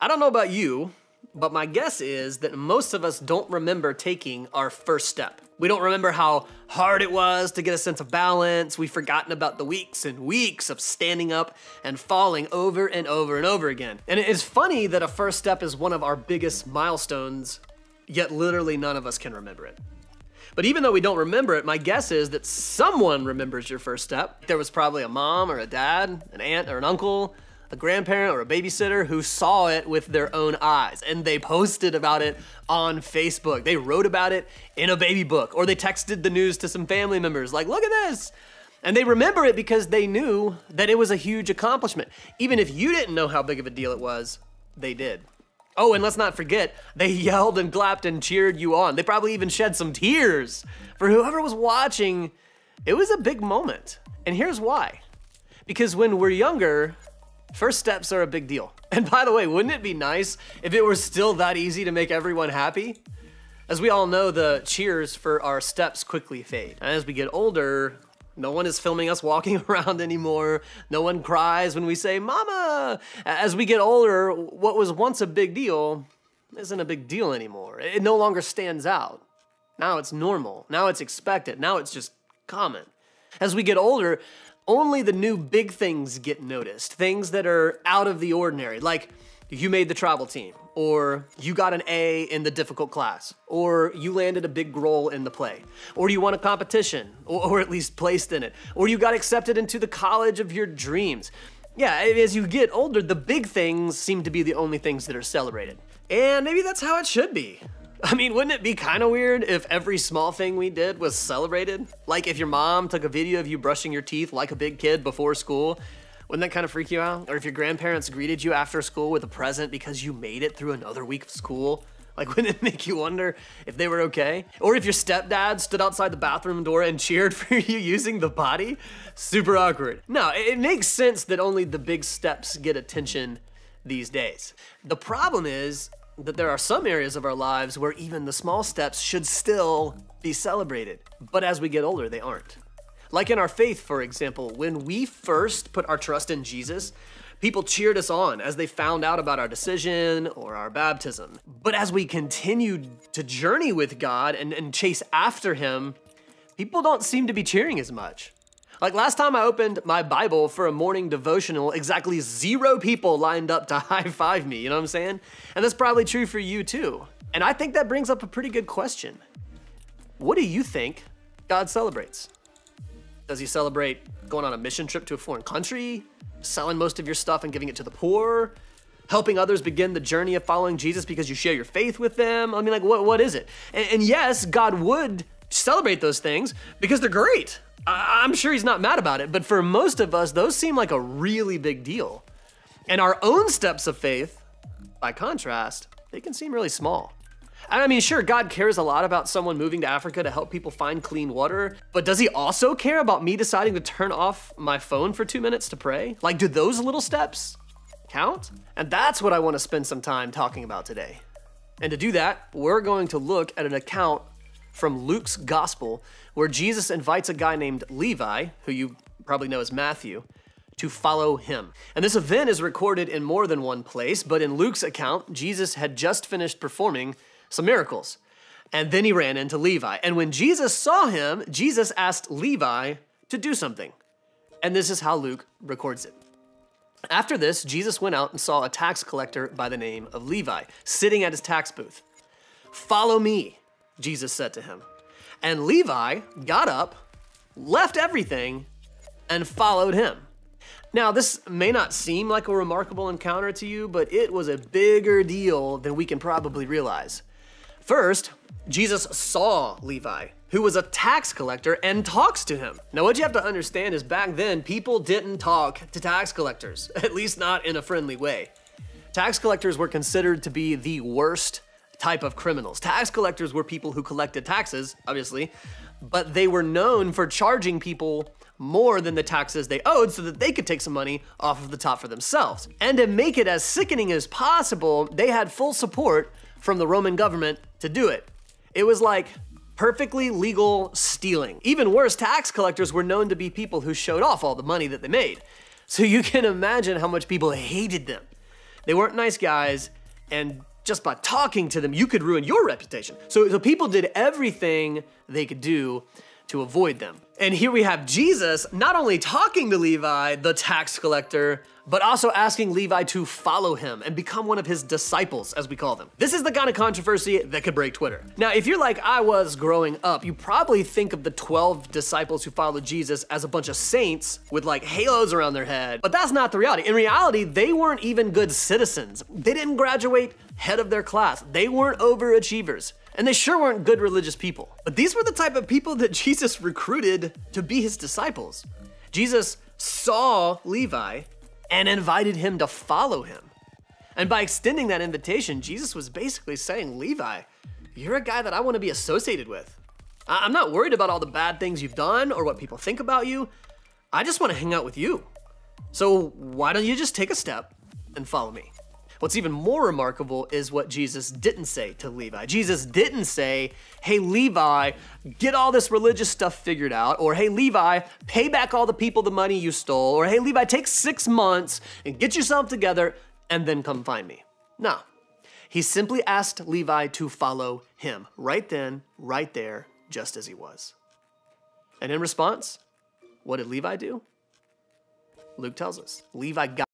I don't know about you, but my guess is that most of us don't remember taking our first step. We don't remember how hard it was to get a sense of balance. We've forgotten about the weeks and weeks of standing up and falling over and over and over again. And it's funny that a first step is one of our biggest milestones, yet literally none of us can remember it. But even though we don't remember it, my guess is that someone remembers your first step. There was probably a mom or a dad, an aunt or an uncle, a grandparent or a babysitter who saw it with their own eyes, and they posted about it on Facebook. They wrote about it in a baby book, or they texted the news to some family members like, look at this. And they remember it because they knew that it was a huge accomplishment. Even if you didn't know how big of a deal it was, they did. Oh, and let's not forget, they yelled and clapped and cheered you on. They probably even shed some tears. For whoever was watching, it was a big moment. And here's why. Because when we're younger, first steps are a big deal. And by the way, wouldn't it be nice if it were still that easy to make everyone happy? As we all know, the cheers for our steps quickly fade. And as we get older, no one is filming us walking around anymore. No one cries when we say, Mama. As we get older, what was once a big deal isn't a big deal anymore. It no longer stands out. Now it's normal. Now it's expected. Now it's just common. As we get older, only the new big things get noticed. Things that are out of the ordinary, like you made the travel team, or you got an A in the difficult class, or you landed a big role in the play, or you won a competition, or at least placed in it, or you got accepted into the college of your dreams. Yeah, as you get older, the big things seem to be the only things that are celebrated. And maybe that's how it should be. I mean, wouldn't it be kind of weird if every small thing we did was celebrated? Like if your mom took a video of you brushing your teeth like a big kid before school, wouldn't that kind of freak you out? Or if your grandparents greeted you after school with a present because you made it through another week of school, like wouldn't it make you wonder if they were okay? Or if your stepdad stood outside the bathroom door and cheered for you using the potty? Super awkward. No, it makes sense that only the big steps get attention these days. The problem is that there are some areas of our lives where even the small steps should still be celebrated. But as we get older, they aren't. Like in our faith, for example, when we first put our trust in Jesus, people cheered us on as they found out about our decision or our baptism. But as we continued to journey with God and chase after Him, people don't seem to be cheering as much. Like last time I opened my Bible for a morning devotional, exactly 0 people lined up to high-five me, you know what I'm saying? And that's probably true for you too. And I think that brings up a pretty good question. What do you think God celebrates? Does He celebrate going on a mission trip to a foreign country, selling most of your stuff and giving it to the poor, helping others begin the journey of following Jesus because you share your faith with them? I mean, like, what is it? And yes, God would celebrate those things because they're great. I'm sure He's not mad about it, but for most of us, those seem like a really big deal. And our own steps of faith, by contrast, they can seem really small. I mean, sure, God cares a lot about someone moving to Africa to help people find clean water, but does He also care about me deciding to turn off my phone for 2 minutes to pray? Like, do those little steps count? And that's what I want to spend some time talking about today. And to do that, we're going to look at an account from Luke's gospel where Jesus invites a guy named Levi, who you probably know as Matthew, to follow Him. And this event is recorded in more than one place, but in Luke's account, Jesus had just finished performing some miracles. And then He ran into Levi. And when Jesus saw him, Jesus asked Levi to do something. And this is how Luke records it. After this, Jesus went out and saw a tax collector by the name of Levi sitting at his tax booth. "Follow me," Jesus said to him. And Levi got up, left everything, and followed Him. Now, this may not seem like a remarkable encounter to you, but it was a bigger deal than we can probably realize. First, Jesus saw Levi, who was a tax collector, and talks to him. Now, what you have to understand is back then, people didn't talk to tax collectors, at least not in a friendly way. Tax collectors were considered to be the worst type of criminals. Tax collectors were people who collected taxes, obviously, but they were known for charging people more than the taxes they owed so that they could take some money off of the top for themselves. And to make it as sickening as possible, they had full support from the Roman government to do it. It was like perfectly legal stealing. Even worse, tax collectors were known to be people who showed off all the money that they made. So you can imagine how much people hated them. They weren't nice guys, and just by talking to them, you could ruin your reputation. So the people did everything they could do to avoid them. And here we have Jesus not only talking to Levi, the tax collector, but also asking Levi to follow him and become one of his disciples, as we call them. This is the kind of controversy that could break Twitter. Now, if you're like I was growing up, you probably think of the 12 disciples who followed Jesus as a bunch of saints with like halos around their head, but that's not the reality. In reality, they weren't even good citizens. They didn't graduate head of their class. They weren't overachievers. And they sure weren't good religious people. But these were the type of people that Jesus recruited to be his disciples. Jesus saw Levi and invited him to follow him. And by extending that invitation, Jesus was basically saying, Levi, you're a guy that I want to be associated with. I'm not worried about all the bad things you've done or what people think about you. I just want to hang out with you. So why don't you just take a step and follow me? What's even more remarkable is what Jesus didn't say to Levi. Jesus didn't say, hey, Levi, get all this religious stuff figured out, or hey, Levi, pay back all the people the money you stole, or hey, Levi, take 6 months and get yourself together and then come find me. No, he simply asked Levi to follow him right then, right there, just as he was. And in response, what did Levi do? Luke tells us, Levi got